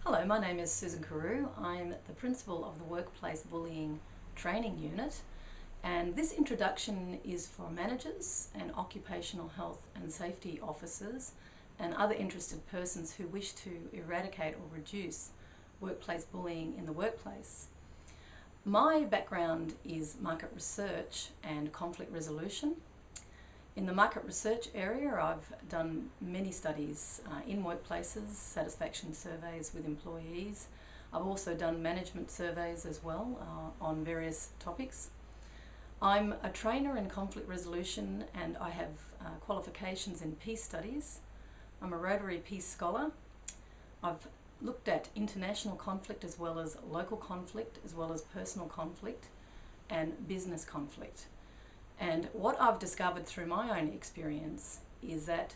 Hello, my name is Susan Carew. I'm the principal of the Workplace Bullying Training Unit, and this introduction is for managers and occupational health and safety officers and other interested persons who wish to eradicate or reduce workplace bullying in the workplace. My background is market research and conflict resolution. In the market research area, I've done many studies in workplaces, satisfaction surveys with employees. I've also done management surveys as well on various topics. I'm a trainer in conflict resolution and I have qualifications in peace studies. I'm a Rotary Peace Scholar. I've looked at international conflict as well as local conflict, as well as personal conflict and business conflict. And what I've discovered through my own experience is that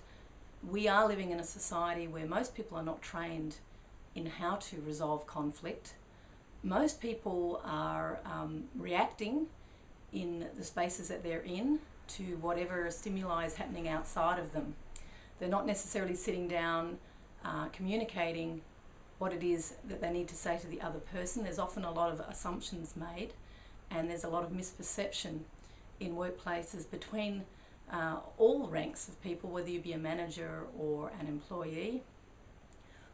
we are living in a society where most people are not trained in how to resolve conflict. Most people are reacting in the spaces that they're in to whatever stimuli is happening outside of them. They're not necessarily sitting down, communicating what it is that they need to say to the other person. There's often a lot of assumptions made, and there's a lot of misperception in workplaces between all ranks of people, whether you be a manager or an employee.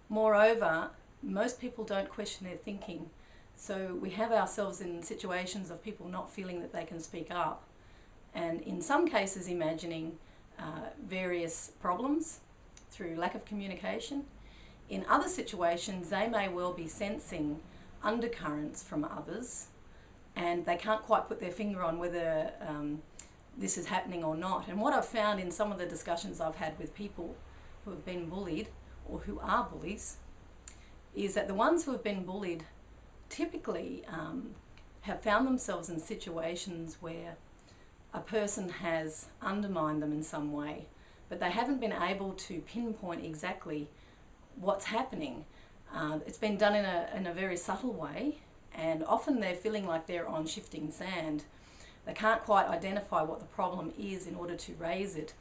Moreover, most people don't question their thinking. So we have ourselves in situations of people not feeling that they can speak up, and in some cases imagining various problems through lack of communication. In other situations, they may well be sensing undercurrents from others, and they can't quite put their finger on whether this is happening or not. And what I've found in some of the discussions I've had with people who have been bullied or who are bullies is that the ones who have been bullied typically have found themselves in situations where a person has undermined them in some way, but they haven't been able to pinpoint exactly what's happening. It's been done in a very subtle way, and often they're feeling like they're on shifting sand. They can't quite identify what the problem is in order to raise it,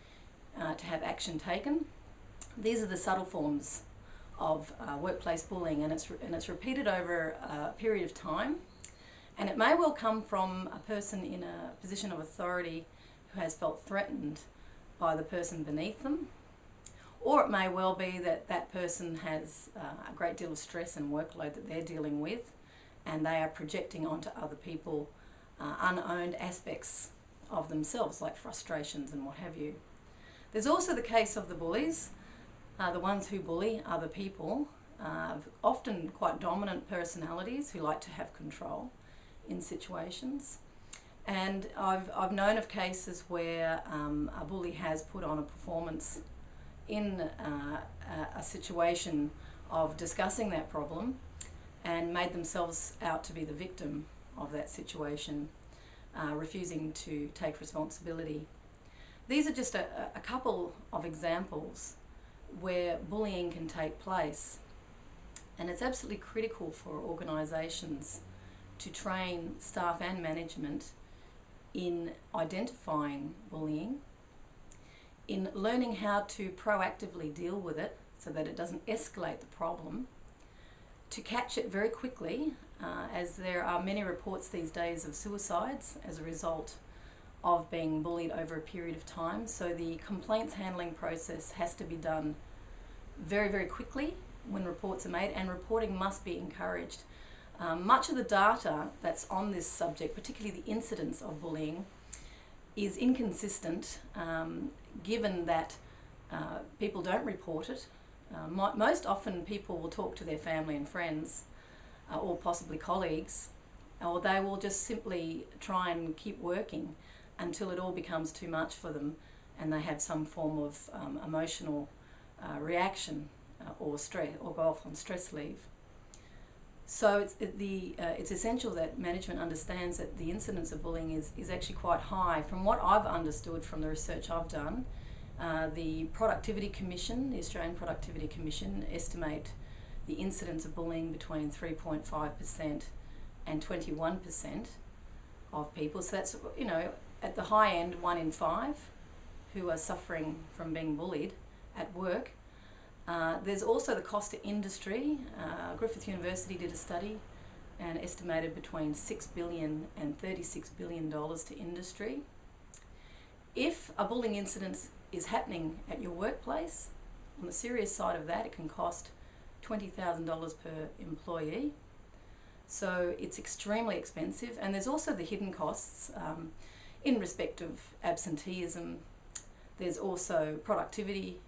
to have action taken. These are the subtle forms of workplace bullying, and it's repeated over a period of time. And it may well come from a person in a position of authority who has felt threatened by the person beneath them. Or it may well be that that person has a great deal of stress and workload that they're dealing with, and they are projecting onto other people unowned aspects of themselves, like frustrations and what have you. There's also the case of the bullies, the ones who bully other people, often quite dominant personalities who like to have control in situations. And I've known of cases where a bully has put on a performance in a situation of discussing that problem and made themselves out to be the victim of that situation, refusing to take responsibility. These are just a couple of examples where bullying can take place, and it's absolutely critical for organisations to train staff and management in identifying bullying, in learning how to proactively deal with it so that it doesn't escalate the problem, to catch it very quickly, as there are many reports these days of suicides as a result of being bullied over a period of time. So the complaints handling process has to be done very, very quickly when reports are made, and reporting must be encouraged. Much of the data that's on this subject, particularly the incidence of bullying, is inconsistent, given that people don't report it. Most often people will talk to their family and friends, or possibly colleagues, or they will just simply try and keep working until it all becomes too much for them and they have some form of emotional reaction or stress, or go off on stress leave. So it's essential that management understands that the incidence of bullying is actually quite high. From what I've understood from the research I've done, the Productivity Commission, the Australian Productivity Commission, estimate the incidence of bullying between 3.5% and 21% of people. So that's, at the high end, 1 in 5 who are suffering from being bullied at work. There's also the cost to industry. Griffith University did a study and estimated between $6 billion and $36 billion to industry. If a bullying incident is happening at your workplace, on the serious side of that, it can cost $20,000 per employee. So it's extremely expensive, and there's also the hidden costs in respect of absenteeism. There's also productivity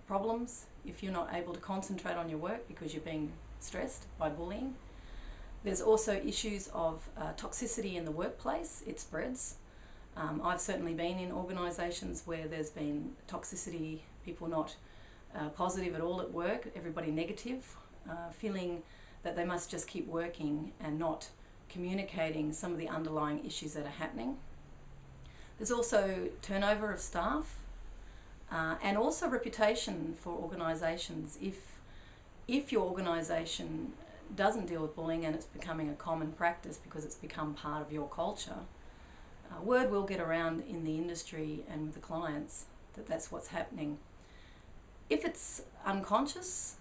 problems if you're not able to concentrate on your work because you're being stressed by bullying. There's also issues of toxicity in the workplace. It spreads. I've certainly been in organisations where there's been toxicity, people not positive at all at work, everybody negative, feeling that they must just keep working and not communicating some of the underlying issues that are happening. There's also turnover of staff and also reputation for organisations. If your organisation doesn't deal with bullying and it's becoming a common practice because it's become part of your culture, word will get around in the industry and with the clients that that's what's happening. If it's unconscious,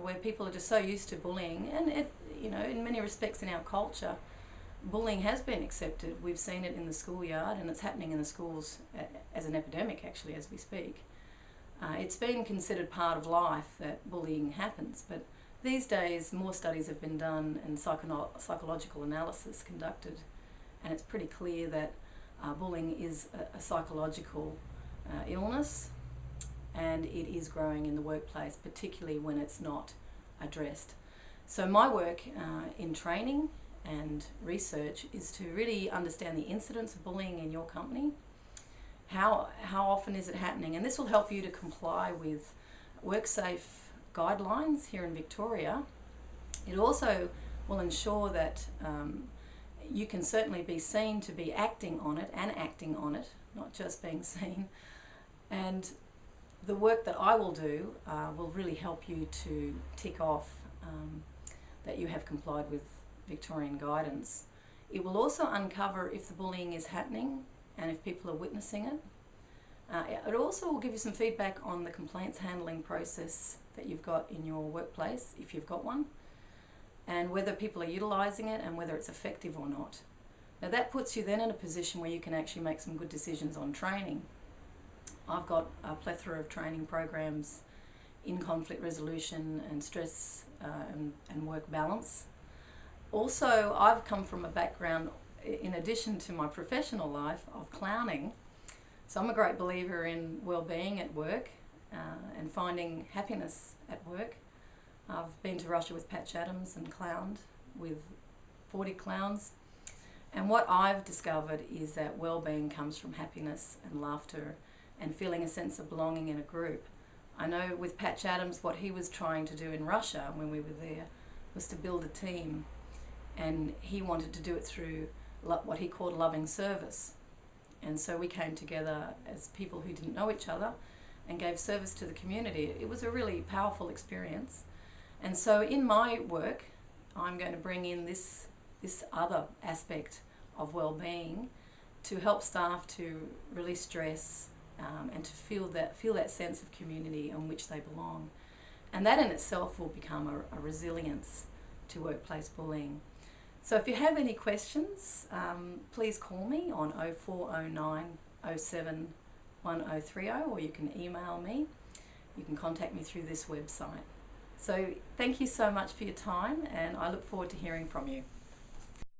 where people are just so used to bullying, and in many respects in our culture, bullying has been accepted. We've seen it in the schoolyard, and it's happening in the schools as an epidemic, actually, as we speak. It's been considered part of life that bullying happens, but these days more studies have been done and psychological analysis conducted, and it's pretty clear that bullying is a psychological illness, and it is growing in the workplace, particularly when it's not addressed. So my work in training and research is to really understand the incidence of bullying in your company. How often is it happening? And this will help you to comply with WorkSafe guidelines here in Victoria. It also will ensure that you can certainly be seen to be acting on it, not just being seen. And the work that I will do will really help you to tick off that you have complied with Victorian guidance. It will also uncover if the bullying is happening and if people are witnessing it. It also will give you some feedback on the complaints handling process that you've got in your workplace, if you've got one, and whether people are utilising it and whether it's effective or not. Now that puts you then in a position where you can actually make some good decisions on training. I've got a plethora of training programs in conflict resolution and stress and work balance. Also, I've come from a background, in addition to my professional life, of clowning. So I'm a great believer in well-being at work and finding happiness at work. I've been to Russia with Patch Adams and clowned with 40 clowns. And what I've discovered is that well-being comes from happiness and laughter and feeling a sense of belonging in a group. I know with Patch Adams, what he was trying to do in Russia when we were there was to build a team, and he wanted to do it through what he called loving service. And so we came together as people who didn't know each other and gave service to the community. It was a really powerful experience. And so in my work, I'm going to bring in this other aspect of well-being to help staff to release stress and to feel that sense of community on which they belong. And that in itself will become a resilience to workplace bullying. So if you have any questions, please call me on 0409 07 1030, or you can email me. You can contact me through this website. So thank you so much for your time, and I look forward to hearing from you.